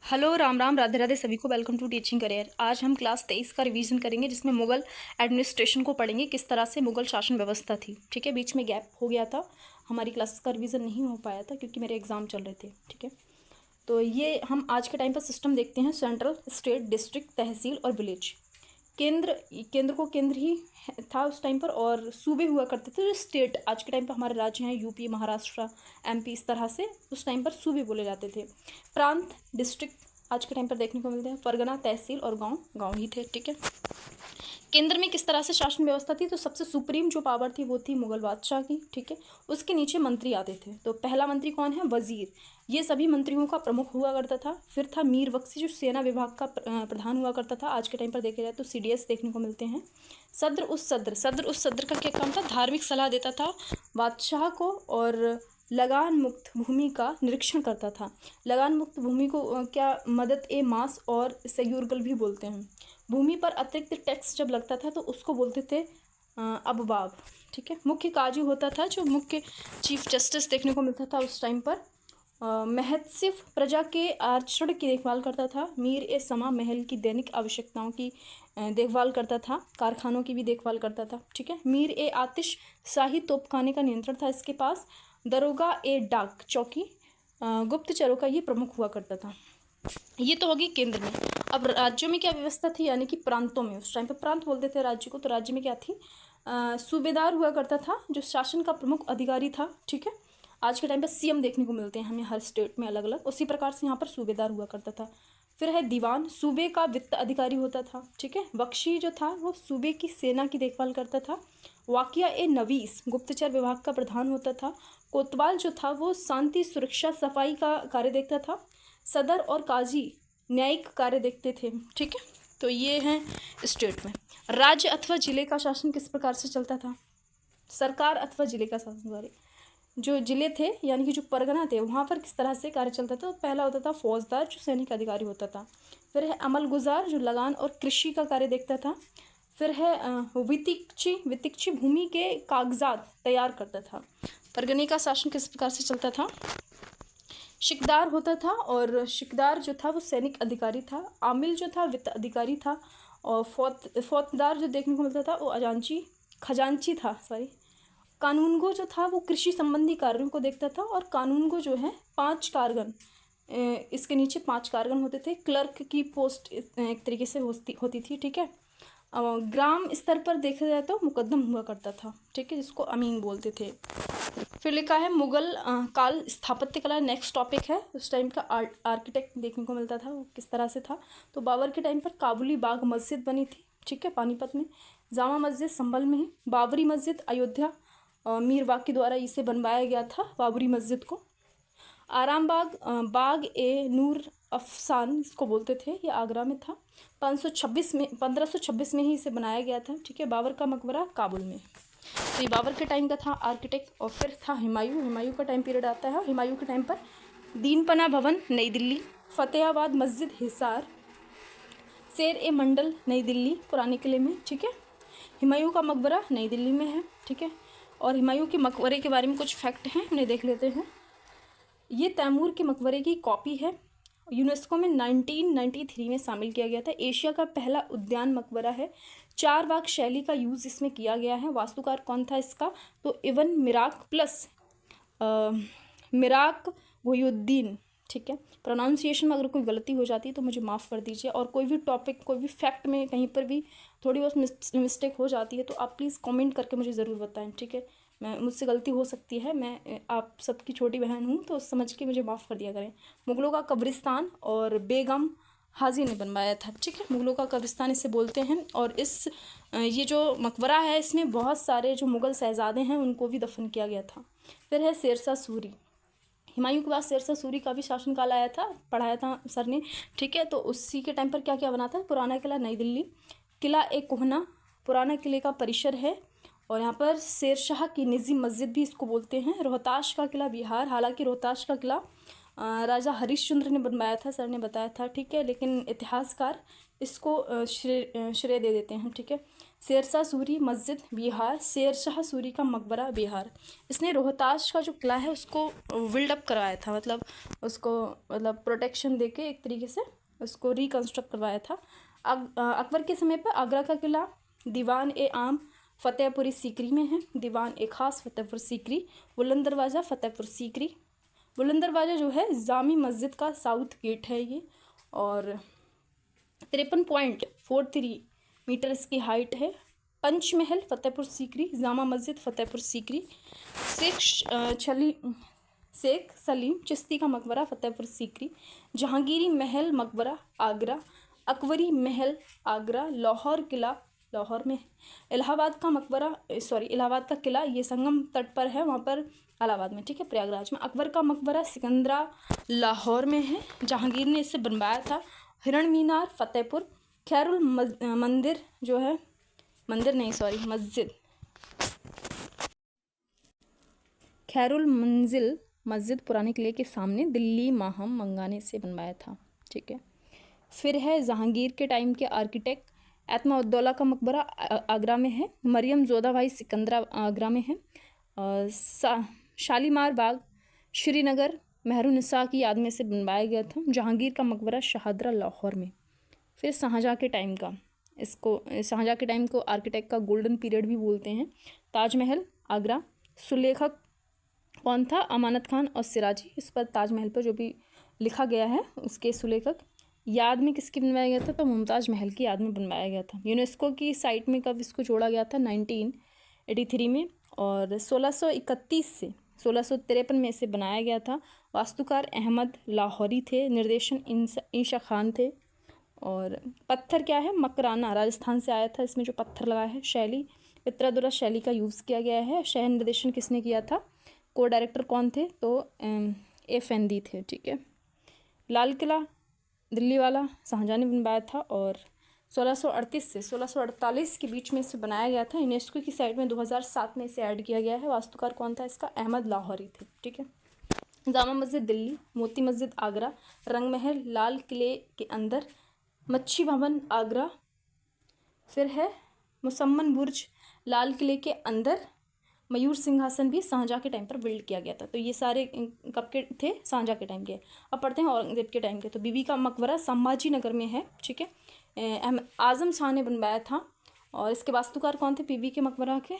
Hello Ram Ram Radhe Radhe सभी को। Welcome to teaching career. आज हम क्लास 23 का रिवीजन करेंगे, जिसमें मुगल एडमिनिस्ट्रेशन को पढ़ेंगे, किस तरह से मुगल शासन व्यवस्था थी। ठीक है, बीच में गैप हो गया था, हमारी क्लासेस का रिवीजन नहीं हो पाया था क्योंकि मेरे एग्जाम चल रहे थे। ठीक है, तो ये हम आज के टाइम पर सिस्टम देखते हैं। सेंट्रल, स्टेट, डिस्ट्रिक्ट, तहसील और विलेज। केंद्र केंद्र को केंद्र ही था उस टाइम पर, और सूबे हुआ करते थे जो स्टेट आज के टाइम पर हमारे राज्य हैं, यूपी, महाराष्ट्र, एमपी, इस तरह से उस टाइम पर सूबे बोले जाते थे। प्रांत, डिस्ट्रिक्ट आज के टाइम पर देखने को मिलते हैं। परगना, तहसील और गांव गांव ही थे। ठीक है, केंद्र में किस तरह से शासन व्यवस्था थी, तो सबसे सुप्रीम जो पावर थी वो थी मुगल बादशाह की। ठीक है, उसके नीचे मंत्री आते थे। तो पहला मंत्री कौन है? वजीर। ये सभी मंत्रियों का प्रमुख हुआ करता था। फिर था मीर बख्शी, जो सेना विभाग का प्रधान हुआ करता था। आज के टाइम पर देखा जाए तो सीडीएस देखने को मिलते हैं। सद्र उस सद्र, सद्र उस सद्र का क्या काम था? धार्मिक सलाह देता था बादशाह को, और लगान मुक्त भूमि का निरीक्षण करता था। लगान मुक्त भूमि को क्या मदद ए मास और सयूरगल भी बोलते हैं। भूमि पर अतिरिक्त टैक्स जब लगता था तो उसको बोलते थे अबवाब। ठीक है, मुख्य काजी होता था, जो मुख्य चीफ जस्टिस देखने को मिलता था उस टाइम पर। महत्सिफ प्रजा के आचरण की देखभाल करता था। मीर ए समा महल की दैनिक आवश्यकताओं की देखभाल करता था। कारखानों की भी देखभाल करता था। ठीक है, मीर ए आतिश शाही तोपखाने का नियंत्रण था इसके पास। दरोगा ए डाक चौकी गुप्तचरों का ये प्रमुख हुआ करता था। ये तो होगी केंद्र में। अब राज्यों में क्या व्यवस्था थी, यानी कि प्रांतों में। उस टाइम पे प्रांत बोलते थे राज्य को। तो राज्य में क्या थी? सूबेदार हुआ करता था, जो शासन का प्रमुख अधिकारी था। ठीक है, आज के टाइम पे सीएम देखने को मिलते हैं हमें हर स्टेट में अलग अलग, उसी प्रकार से यहाँ पर सूबेदार हुआ करता था। फिर है दीवान, सूबे का वित्त अधिकारी होता था। ठीक है, बख्शी जो था वो सूबे की सेना की देखभाल करता था। वाकिया ए नवीस गुप्तचर विभाग का प्रधान होता था। कोतवाल जो था वो शांति, सुरक्षा, सफाई का कार्य देखता था। सदर और काजी न्यायिक कार्य देखते थे। ठीक है, तो ये हैं स्टेट में। राज्य अथवा जिले का शासन किस प्रकार से चलता था? सरकार अथवा जिले का शासन, सॉरी, जो जिले थे यानी कि जो परगना थे, वहाँ पर किस तरह से कार्य चलता था? तो पहला होता था फौजदार, जो सैनिक अधिकारी होता था। फिर है अमल गुजार, जो लगान और कृषि का कार्य देखता था। फिर है वितिक्षी, वितिक्षी भूमि के कागजात तैयार करता था। परगने का शासन किस प्रकार से चलता था? शिकदार होता था, और शिकदार जो था वो सैनिक अधिकारी था। आमिल जो था वित्त अधिकारी था। और फौजदार जो देखने को मिलता था वो खजांची था, सॉरी। कानूनगो जो था वो कृषि संबंधी कार्यों को देखता था। और कानूनगो जो है 5 कारगन, इसके नीचे 5 कारगन होते थे। क्लर्क की पोस्ट एक तरीके से होती थी। ठीक है, ग्राम स्तर पर देखा जाए तो मुकद्दम हुआ करता था। ठीक है, जिसको अमीन बोलते थे। फिर लिखा है मुगल काल स्थापत्य कला, नेक्स्ट टॉपिक है। उस टाइम का आर्किटेक्ट देखने को मिलता था, वो किस तरह से था। तो बाबर के टाइम पर काबुली बाग मस्जिद बनी थी। ठीक है, पानीपत में। जामा मस्जिद संभल में है। बाबरी मस्जिद अयोध्या, मीर वाकी द्वारा इसे बनवाया गया था, बाबरी मस्जिद को। आराम बाग, बाग ए नूर अफसान इसको बोलते थे, ये आगरा में था। 1526 में ही इसे बनाया गया था। ठीक है, बाबर का मकबरा काबुल में। तो ये बाबर के टाइम का था आर्किटेक्ट। और फिर था हुमायूं का टाइम पीरियड आता है। हुमायूं के टाइम पर दीनपना भवन नई दिल्ली, फतेहाबाद मस्जिद हिसार, शेर ए मंडल नई दिल्ली पुराने किले में। ठीक है, हुमायूं का मकबरा नई दिल्ली में है। ठीक है, और हुमायूं के मकबरे के बारे में कुछ फैक्ट हैं, उन्हें देख लेते हैं। ये तैमूर के मकबरे की कॉपी है। यूनेस्को में 1993 में शामिल किया गया था। एशिया का पहला उद्यान मकबरा है। 4 वाक शैली का यूज़ इसमें किया गया है। वास्तुकार कौन था इसका? तो इवन मिराक प्लस मिराक वहीउद्दीन। ठीक है, प्रोनाउंसिएशन में अगर कोई गलती हो जाती है तो मुझे माफ़ कर दीजिए। और कोई भी टॉपिक, कोई भी फैक्ट में कहीं पर भी थोड़ी बहुत मिस्टेक हो जाती है तो आप प्लीज़ कमेंट करके मुझे ज़रूर बताएं। ठीक है, मुझसे गलती हो सकती है, मैं आप सबकी छोटी बहन हूँ, तो समझ के मुझे माफ़ कर दिया करें। मुगलों का कब्रिस्तान और बेगम हाजी ने बनवाया था। ठीक है, मुगलों का कब्रिस्तान इसे बोलते हैं। और ये जो मकबरा है इसमें बहुत सारे जो मुग़ल शहजादे हैं उनको भी दफन किया गया था। फिर है शेरशाह सूरी। हुमायूं के बाद शेरशाह सूरी का भी शासनकाल आया था, पढ़ाया था सर ने। ठीक है, तो उसी के टाइम पर क्या क्या बना था? पुराना किला नई दिल्ली, किला ए कोहना पुराना किले का परिसर है। और यहाँ पर शेरशाह की निजी मस्जिद भी इसको बोलते हैं। रोहताश का किला बिहार, हालांकि रोहताश का किला राजा हरिश्चंद्र ने बनवाया था, सर ने बताया था, ठीक है, लेकिन इतिहासकार इसको श्रेय दे देते हैं, ठीक है। शेरशाह सूरी मस्जिद बिहार, शेरशाह सूरी का मकबरा बिहार। इसने रोहतास का जो किला है उसको बिल्डअप करवाया था, मतलब उसको मतलब प्रोटेक्शन देके एक तरीके से उसको रिकंस्ट्रक्ट करवाया था। अकबर के समय पर आगरा का किला दीवान ए आम फतेहपुरी सीकरी में है, दीवान ए खास फतेहपुर सीकरी, बुलंद दरवाज़ा फतेहपुर सीकरी। बुलंद दरवाज़ा जो है जामी मस्जिद का साउथ गेट है ये, और 53.43 मीटर इसकी हाइट है। पंचमहल फतेहपुर सीकरी, जामा मस्जिद फतेहपुर सीकरी, शेख सलीम चिश्ती का मकबरा फतेहपुर सीकरी, जहांगीरी महल मकबरा आगरा, अकबरी महल आगरा, लाहौर किला लाहौर में, इलाहाबाद का मकबरा इलाहाबाद का किला ये संगम तट पर है, वहाँ पर इलाहाबाद में, ठीक है, प्रयागराज में। अकबर का मकबरा सिकंदरा लाहौर में है, जहांगीर ने इसे बनवाया था। हिरण मीनार फतेहपुर, खैरुल मंदिर जो है मस्जिद खैरुल मंजिल मस्जिद पुराने किले के सामने दिल्ली माहम मंगाने से बनवाया था, ठीक है। फिर है जहांगीर के टाइम के आर्किटेक्ट एतमाउद्दौला का मकबरा आगरा में है, मरियम जोधाबाई सिकंदरा आगरा में है, शालीमार बाग श्रीनगर मेहरुनिसा की याद में से बनवाया गया था। जहांगीर का मकबरा शहादरा लाहौर में। फिर शाहजहाँ के टाइम को आर्किटेक्ट का गोल्डन पीरियड भी बोलते हैं। ताजमहल आगरा, सुलेखक कौन था? अमानत खान और सिराजी। इस पर ताजमहल पर जो भी लिखा गया है उसके सुलेखक याद में किसकी बनवाया गया था? तो मुमताज़ महल की याद में बनवाया गया था। यूनेस्को की साइट में कब इसको जोड़ा गया था? 1983 में, और 1631 से 1653 में इसे बनाया गया था। वास्तुकार अहमद लाहौरी थे, निर्देशन ईशा खान थे। और पत्थर क्या है? मकराना राजस्थान से आया था। इसमें जो पत्थर लगा है शैली पित्रादुरा शैली का यूज़ किया गया है। शहर निर्देशन किसने किया था? को डायरेक्टर कौन थे? तो एफएनदी थे, ठीक है। लाल किला दिल्ली वाला शाहजहाँ ने बनवाया था, और 1638 से 1648 के बीच में इसे बनाया गया था। यूनेस्को की साइट में 2007 में इसे ऐड किया गया है। वास्तुकार कौन था इसका? अहमद लाहौरी थे, ठीक है। जामा मस्जिद दिल्ली, मोती मस्जिद आगरा, रंग महल लाल किले के अंदर, मच्छी भवन आगरा। फिर है मुसम्मन बुर्ज लाल किले के अंदर। मयूर सिंहासन भी शाहजहाँ के टाइम पर बिल्ड किया गया था। तो ये सारे कब के थे? शाहजहाँ के टाइम के। अब पढ़ते हैं औरंगजेब के टाइम के। तो बीबी का मकबरा संभाजी नगर में है, ठीक है। आजम शाह ने बनवाया था, और इसके वास्तुकार कौन थे बीबी के मकबरा के?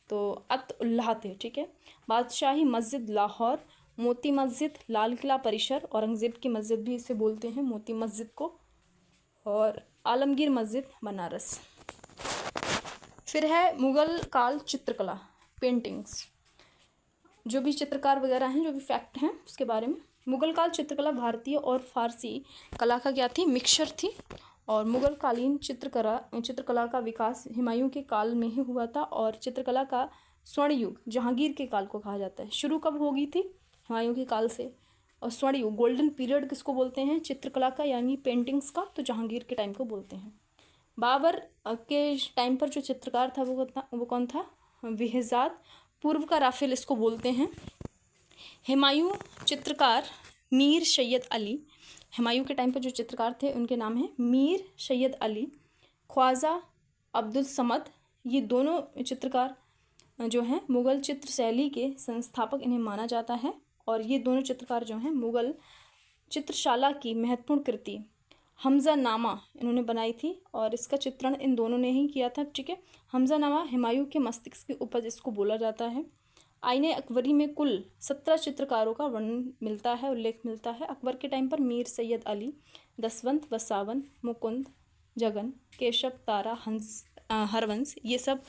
तो अत-उल्लाह थे, ठीक है। बादशाही मस्जिद लाहौर, मोती मस्जिद लाल किला परिसर, औरंगजेब की मस्जिद भी इसे बोलते हैं मोती मस्जिद को, और आलमगीर मस्जिद बनारस। फिर है मुग़ल काल चित्रकला पेंटिंग्स। जो भी चित्रकार वगैरह हैं, जो भी फैक्ट हैं उसके बारे में। मुग़ल काल चित्रकला भारतीय और फारसी कला का क्या थी? मिक्सचर थी। और मुग़ल कालीन चित्रकला का विकास हुमायूं के काल में ही हुआ था, और चित्रकला का स्वर्ण युग जहांगीर के काल को कहा जाता है। शुरू कब होगी थी? हुमायूं के काल से। और स्वर्ण युग गोल्डन पीरियड किसको बोलते हैं? चित्रकला का यानी पेंटिंग्स का, तो जहांगीर के टाइम को बोलते हैं। बाबर के टाइम पर जो चित्रकार था वो कौन था? विहज़ाद। पूर्व का राफेल इसको बोलते हैं। हुमायूं चित्रकार मीर सैयद अली। हुमायूं के टाइम पर जो चित्रकार थे उनके नाम हैं मीर सैयद अली, ख्वाजा अब्दुल समद। ये दोनों चित्रकार जो हैं मुग़ल चित्र शैली के संस्थापक इन्हें माना जाता है। और ये दोनों चित्रकार जो हैं मुग़ल चित्रशाला की महत्वपूर्ण कृति हमज़ा नामा इन्होंने बनाई थी, और इसका चित्रण इन दोनों ने ही किया था, ठीक है। हमज़ा नामा हुमायूं के मस्तिष्क की उपज इसको बोला जाता है। आईने अकबरी में कुल 17 चित्रकारों का वर्णन मिलता है, उल्लेख मिलता है। अकबर के टाइम पर मीर सैयद अली, दसवंत, वसावन, मुकुंद, जगन, केशव, तारा, हरवंश, ये सब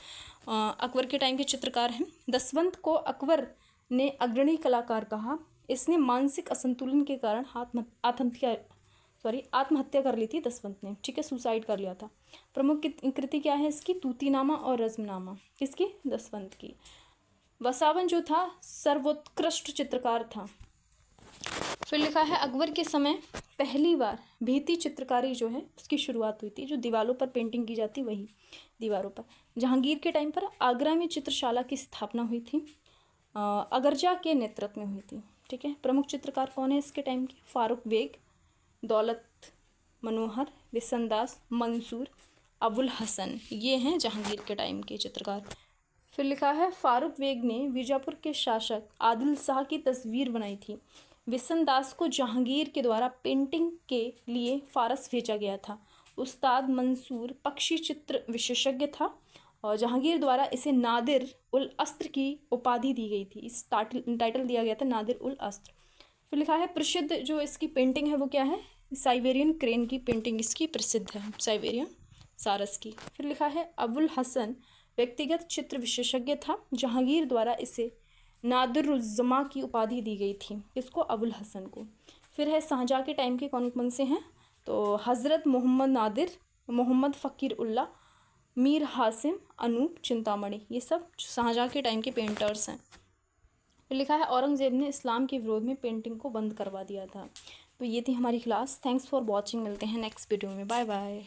अकबर के टाइम के चित्रकार हैं। दसवंत को अकबर ने अग्रणी कलाकार कहा। इसने मानसिक असंतुलन के कारण आत्महत्या कर ली थी दसवंत ने, ठीक है, सुसाइड कर लिया था। प्रमुख कृति क्या है इसकी? तूतीनामा और रज़्मनामा। किसकी? दसवंत की। वसावन जो था सर्वोत्कृष्ट चित्रकार था। फिर लिखा है अकबर के समय पहली बार भित्ति चित्रकारी जो है उसकी शुरुआत हुई थी। जो दीवारों पर पेंटिंग की जाती वही दीवारों पर। जहांगीर के टाइम पर आगरा में चित्रशाला की स्थापना हुई थी, अगरजा के नेतृत्व में हुई थी। ठीक है। प्रमुख चित्रकार कौन है इसके टाइम के? फारूक बेग, दौलत मनोहर, बिसनदास, मंसूर, अबुल हसन, ये हैं जहांगीर के टाइम के चित्रकार। फिर लिखा है फारूक बेग ने बीजापुर के शासक आदिल शाह की तस्वीर बनाई थी। बिसनदास को जहांगीर के द्वारा पेंटिंग के लिए फारस भेजा गया था। उस्ताद मंसूर पक्षी चित्र विशेषज्ञ था और जहांगीर द्वारा इसे नादिर उल अस्त्र की उपाधि दी गई थी। इस टाइटल दिया गया था नादिर उल अस्त्र। फिर लिखा है प्रसिद्ध जो इसकी पेंटिंग है वो क्या है? साइबेरियन क्रेन की पेंटिंग इसकी प्रसिद्ध है, साइबेरियन सारस की। फिर लिखा है अबुल हसन व्यक्तिगत चित्र विशेषज्ञ था। जहांगीर द्वारा इसे नादिरुज़्ज़मा की उपाधि दी गई थी। इसको? अबुल हसन को। फिर है शाहजहाँ के टाइम के कौन कौन से हैं? तो हज़रत मोहम्मद नादिर, मोहम्मद फ़कीर उल्ला, मीर हासिम, अनूप चिंतामणि, ये सब शाहजहाँ के टाइम के पेंटर्स हैं। फिर लिखा है औरंगज़ेब ने इस्लाम के विरोध में पेंटिंग को बंद करवा दिया था। तो ये थी हमारी क्लास। Thanks for watching. मिलते हैं नेक्स्ट वीडियो में। Bye bye.